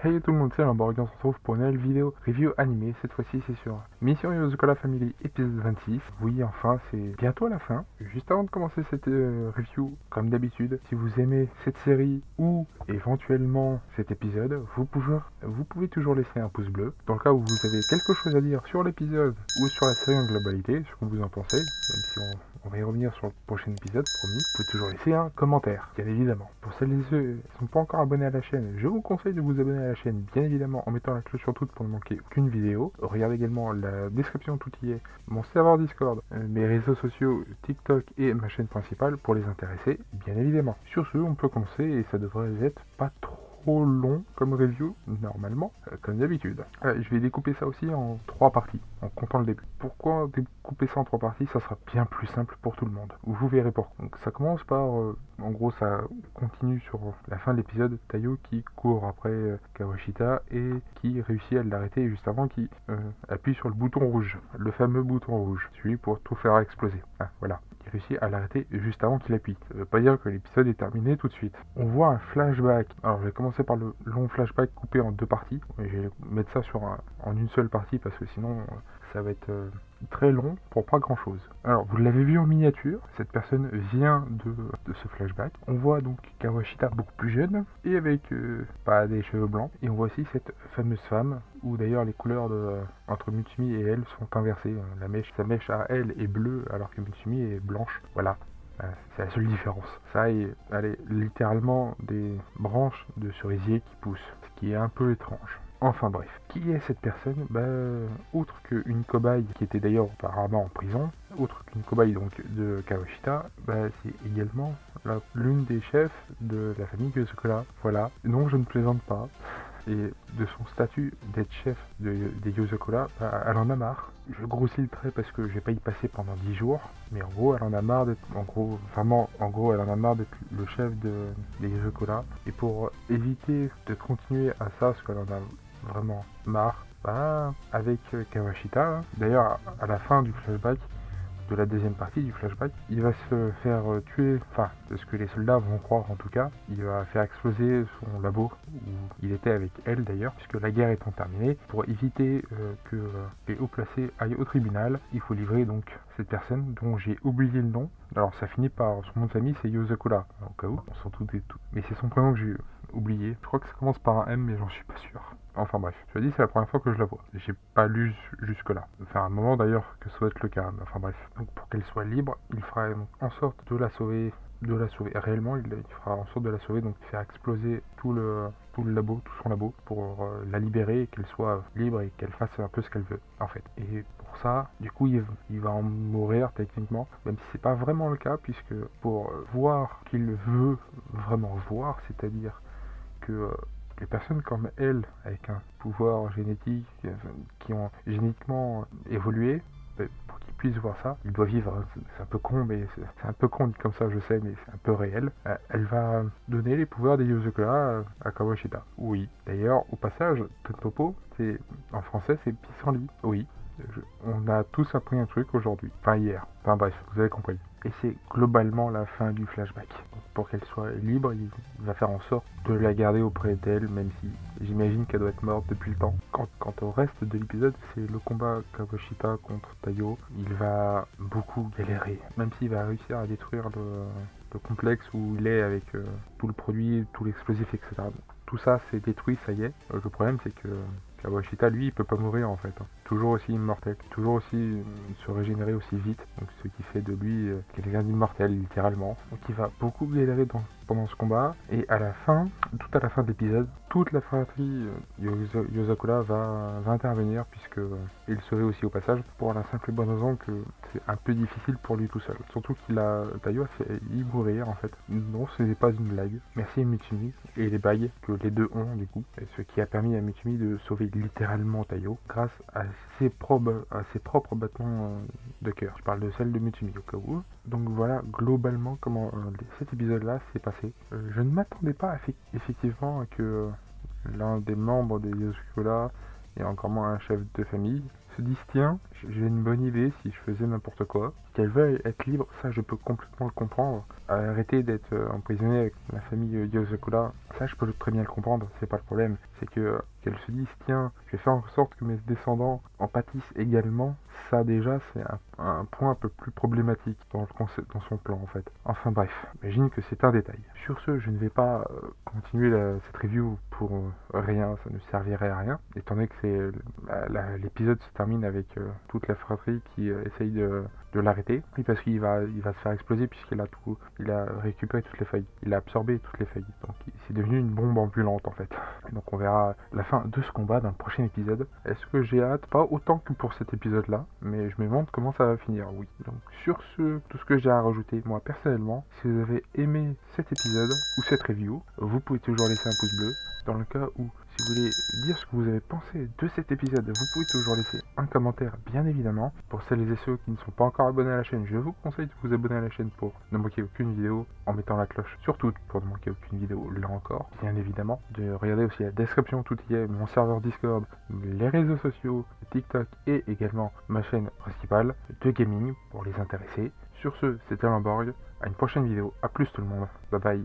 Hey tout le monde, c'est Lamborghini, on se retrouve pour une nouvelle vidéo review animée. Cette fois-ci c'est sur Mission Yosukola Family épisode 26. Oui, enfin c'est bientôt la fin. Juste avant de commencer cette review, comme d'habitude, si vous aimez cette série ou éventuellement cet épisode, vous pouvez toujours laisser un pouce bleu. Dans le cas où vous avez quelque chose à dire sur l'épisode ou sur la série en globalité, ce que vous en pensez, même si on va y revenir sur le prochain épisode, promis, vous pouvez toujours laisser un commentaire, bien évidemment. Pour celles et ceux qui ne sont pas encore abonnés à la chaîne, je vous conseille de vous abonner à la chaîne, bien évidemment, en mettant la cloche sur toute pour ne manquer aucune vidéo. Regardez également la description, tout y est, mon serveur Discord, mes réseaux sociaux, TikTok et ma chaîne principale pour les intéresser, bien évidemment. Sur ce, on peut commencer et ça devrait être pas trop long comme review, normalement, comme d'habitude. Je vais découper ça aussi en 3 parties, en comptant le début. Pourquoi découper ça en 3 parties? Ça sera bien plus simple pour tout le monde. Vous verrez pourquoi. Donc ça commence par, en gros, ça continue sur la fin de l'épisode, Taiyo qui court après Kawashita et qui réussit à l'arrêter juste avant, qui appuie sur le bouton rouge, le fameux bouton rouge, celui pour tout faire exploser. Ah, voilà. Il réussit à l'arrêter juste avant qu'il appuie. Ça veut pas dire que l'épisode est terminé tout de suite. On voit un flashback. Alors je vais commencer par le long flashback coupé en 2 parties. Je vais mettre ça en une seule partie parce que sinon ça va être très long pour pas grand chose. Alors vous l'avez vu en miniature, cette personne vient de ce flashback. On voit donc Kawashita beaucoup plus jeune et avec pas des cheveux blancs. Et on voit aussi cette fameuse femme où d'ailleurs les couleurs entre Mutsumi et elle sont inversées. Sa mèche à elle est bleue alors que Mutsumi est blanche. Voilà. C'est la seule différence. Ça est, elle est littéralement des branches de cerisier qui poussent, ce qui est un peu étrange. Enfin bref, qui est cette personne? Outre qu'une cobaye qui était d'ailleurs apparemment en prison, autre qu'une cobaye donc de Kawashita, c'est également l'une des chefs de la famille Yosukola. Voilà, non je ne plaisante pas. Et de son statut d'être chef des Yosukola, elle en a marre. Je grossis le trait parce que je vais pas y passer pendant 10 jours, mais en gros elle en a marre d'être, elle en a marre d'être le chef des Yosukola. Et pour éviter de continuer à ça, parce qu'elle en a vraiment marre, avec Kawashita, d'ailleurs à la fin du flashback, de la deuxième partie du flashback, il va se faire tuer, enfin, ce que les soldats vont croire en tout cas, il va faire exploser son labo, où il était avec elle d'ailleurs, puisque la guerre étant terminée, pour éviter que les hauts placés aillent au tribunal, il faut livrer donc cette personne dont j'ai oublié le nom. Alors ça finit par, son nom de famille c'est Yosukola, au cas où, on s'en doute et tout. Mais c'est son prénom que j'ai oublié, je crois que ça commence par un M mais j'en suis pas sûr. Enfin bref, je te dis, c'est la première fois que je la vois. J'ai pas lu jusque-là. Ça fait un moment d'ailleurs que ça doit être le cas. Enfin bref. Donc pour qu'elle soit libre, il fera donc en sorte de la sauver. Réellement, il fera en sorte de la sauver, donc faire exploser tout le labo, tout son labo, pour la libérer et qu'elle soit libre et qu'elle fasse un peu ce qu'elle veut, en fait. Et pour ça, du coup, il va en mourir techniquement, même si c'est pas vraiment le cas, puisque pour voir qu'il veut vraiment voir, c'est-à-dire que les personnes comme elle, avec un pouvoir génétique, qui ont génétiquement évolué, pour qu'ils puissent voir ça, il doit vivre. C'est un peu con, mais c'est un peu con dit comme ça, je sais, mais c'est un peu réel. Elle va donner les pouvoirs des Yosukola à Kawashita. Oui. D'ailleurs, au passage, Tonpopo, en français, c'est pissenlit. Oui. On a tous appris un truc aujourd'hui. Enfin, hier. Enfin bref, vous avez compris. Et c'est globalement la fin du flashback. Donc, pour qu'elle soit libre, il va faire en sorte de la garder auprès d'elle, même si j'imagine qu'elle doit être morte depuis le temps. Quant au reste de l'épisode, c'est le combat Kawashita contre Taiyo. Il va beaucoup galérer, même s'il va réussir à détruire le complexe où il est avec tout le produit, tout l'explosif, etc. Tout ça c'est détruit, ça y est. Le problème c'est que Kawashita, lui, il peut pas mourir en fait. Toujours aussi immortel, toujours aussi se régénérer aussi vite. Donc ce qui fait de lui quelqu'un d'immortel, littéralement. Donc il va beaucoup galérer pendant ce combat. Et à la fin, tout à la fin de l'épisode, toute la fratrie Yosukola va intervenir, puisque il serait aussi au passage, pour la simple et bonne raison que c'est un peu difficile pour lui tout seul. Surtout Taiyo a fait y mourir en fait. Non, ce n'est pas une blague. Merci Mutsumi et les bails que les deux ont du coup. Et ce qui a permis à Mutsumi de sauver littéralement Taiyo grâce à ses propres battements de cœur. Je parle de celle de Mutsumi au cas où. Donc voilà globalement comment cet épisode là s'est passé. Je ne m'attendais pas effectivement à que l'un des membres des Yosukola et encore moins un chef de famille se disent tiens, j'ai une bonne idée si je faisais n'importe quoi, qu'elle veut être libre, ça je peux complètement le comprendre. Arrêter d'être emprisonné avec la famille Yozakura, ça je peux très bien le comprendre, c'est pas le problème. C'est que qu'elle se dise tiens, je vais faire en sorte que mes descendants en pâtissent également, ça déjà c'est un point un peu plus problématique dans, dans son plan en fait. Enfin bref, imagine que c'est un détail. Sur ce, je ne vais pas continuer cette review pour rien, ça ne servirait à rien, étant donné que l'épisode se termine avec toute la fratrie qui essaye de l'arrêter. Oui, parce qu'il va se faire exploser puisqu'il a récupéré toutes les failles, il a absorbé toutes les failles. Donc c'est devenu une bombe ambulante en fait. Et donc on verra la fin de ce combat dans le prochain épisode. Est-ce que j'ai hâte? Pas autant que pour cet épisode là, mais je me demande comment ça va finir, oui. Donc sur ce, tout ce que j'ai à rajouter, moi personnellement, si vous avez aimé cet épisode ou cette review, vous pouvez toujours laisser un pouce bleu. Dans le cas où, si vous voulez dire ce que vous avez pensé de cet épisode, vous pouvez toujours laisser un commentaire, bien évidemment. Pour celles et ceux qui ne sont pas encore abonnés à la chaîne, je vous conseille de vous abonner à la chaîne pour ne manquer aucune vidéo en mettant la cloche, surtout pour ne manquer aucune vidéo, là encore, bien évidemment. De regarder aussi la description, tout y est, mon serveur Discord, les réseaux sociaux, TikTok et également ma chaîne principale de gaming pour les intéressés. Sur ce, c'était Limborg, à une prochaine vidéo, à plus tout le monde, bye bye.